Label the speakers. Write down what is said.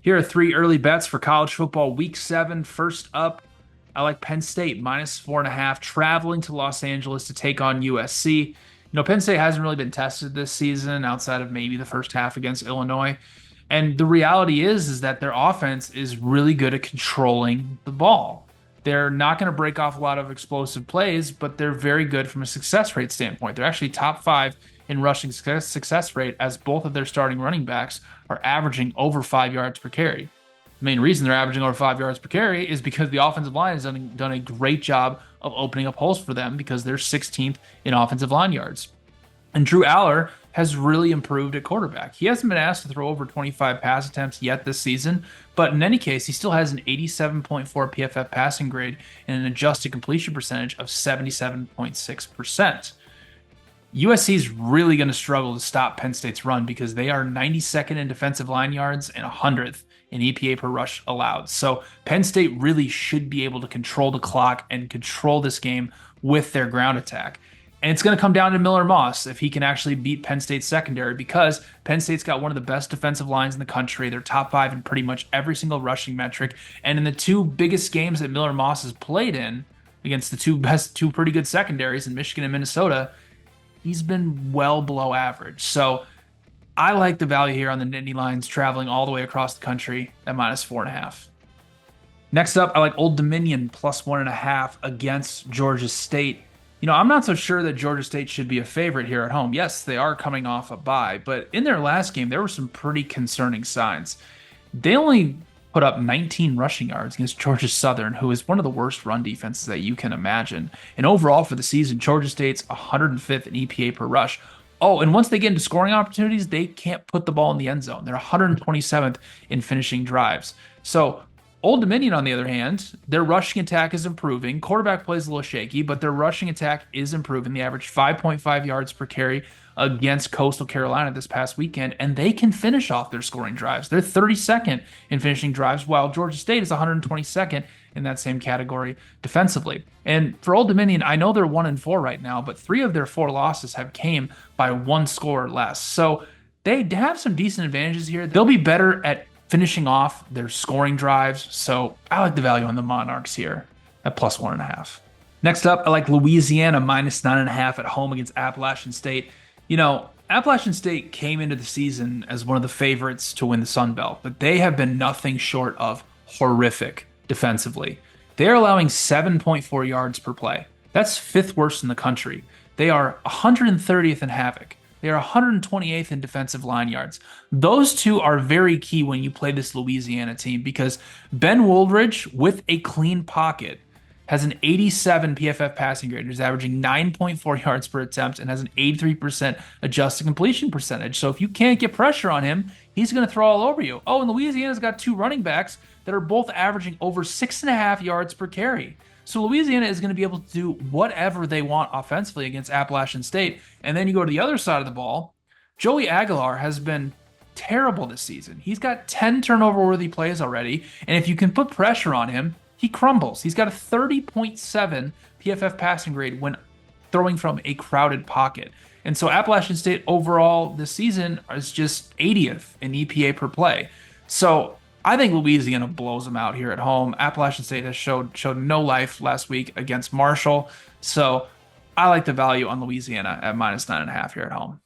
Speaker 1: Here are three early bets for college football week 7. First up, I like Penn State -4.5, traveling to Los Angeles to take on USC. Penn State hasn't really been tested this season outside of maybe the first half against Illinois. And the reality is that their offense is really good at controlling the ball. They're not going to break off a lot of explosive plays, but they're very good from a success rate standpoint. They're actually top 5 in rushing success rate, as both of their starting running backs are averaging over 5 yards per carry. The main reason they're averaging over 5 yards per carry is because the offensive line has done a great job of opening up holes for them because they're 16th in offensive line yards. And Drew Aller has really improved at quarterback. He hasn't been asked to throw over 25 pass attempts yet this season, but in any case, he still has an 87.4 PFF passing grade and an adjusted completion percentage of 77.6%. USC is really going to struggle to stop Penn State's run because they are 92nd in defensive line yards and 100th in EPA per rush allowed. So Penn State really should be able to control the clock and control this game with their ground attack. And it's going to come down to Miller Moss if he can actually beat Penn State's secondary, because Penn State's got one of the best defensive lines in the country. They're top 5 in pretty much every single rushing metric. And in the two biggest games that Miller Moss has played in against the two pretty good secondaries in Michigan and Minnesota, he's been well below average. So I like the value here on the Nittany Lions traveling all the way across the country at -4.5. Next up, I like Old Dominion +1.5 against Georgia State. I'm not so sure that Georgia State should be a favorite here at home. Yes, they are coming off a bye, but in their last game, there were some pretty concerning signs. They only put up 19 rushing yards against Georgia Southern, who is one of the worst run defenses that you can imagine. And overall for the season, Georgia State's 105th in EPA per rush. Oh, and once they get into scoring opportunities, they can't put the ball in the end zone. They're 127th in finishing drives. So Old Dominion, on the other hand, their rushing attack is improving. Quarterback play is a little shaky, but their rushing attack is improving. They averaged 5.5 yards per carry against Coastal Carolina this past weekend, and they can finish off their scoring drives. They're 32nd in finishing drives, while Georgia State is 122nd in that same category defensively. And for Old Dominion, I know they're 1-4 right now, but 3 of their 4 losses have came by 1 score or less. So they have some decent advantages here. They'll be better at finishing off their scoring drives. So I like the value on the Monarchs here at +1.5. Next up, I like Louisiana -9.5 at home against Appalachian State. Appalachian State came into the season as one of the favorites to win the Sun Belt, but they have been nothing short of horrific defensively. They're allowing 7.4 yards per play. That's 5th worst in the country. They are 130th in havoc. They are 128th in defensive line yards. Those two are very key when you play this Louisiana team, because Ben Wooldridge, with a clean pocket, has an 87 PFF passing grade. He's averaging 9.4 yards per attempt and has an 83% adjusted completion percentage. So if you can't get pressure on him, he's going to throw all over you. Oh, and Louisiana's got 2 running backs that are both averaging over 6.5 yards per carry. So Louisiana is going to be able to do whatever they want offensively against Appalachian State. And then you go to the other side of the ball. Joey Aguilar has been terrible this season. He's got 10 turnover-worthy plays already, and if you can put pressure on him, he crumbles. He's got a 30.7 PFF passing grade when throwing from a crowded pocket. And so Appalachian State overall this season is just 80th in EPA per play. So I think Louisiana blows them out here at home. Appalachian State has showed no life last week against Marshall. So I like the value on Louisiana at -9.5 here at home.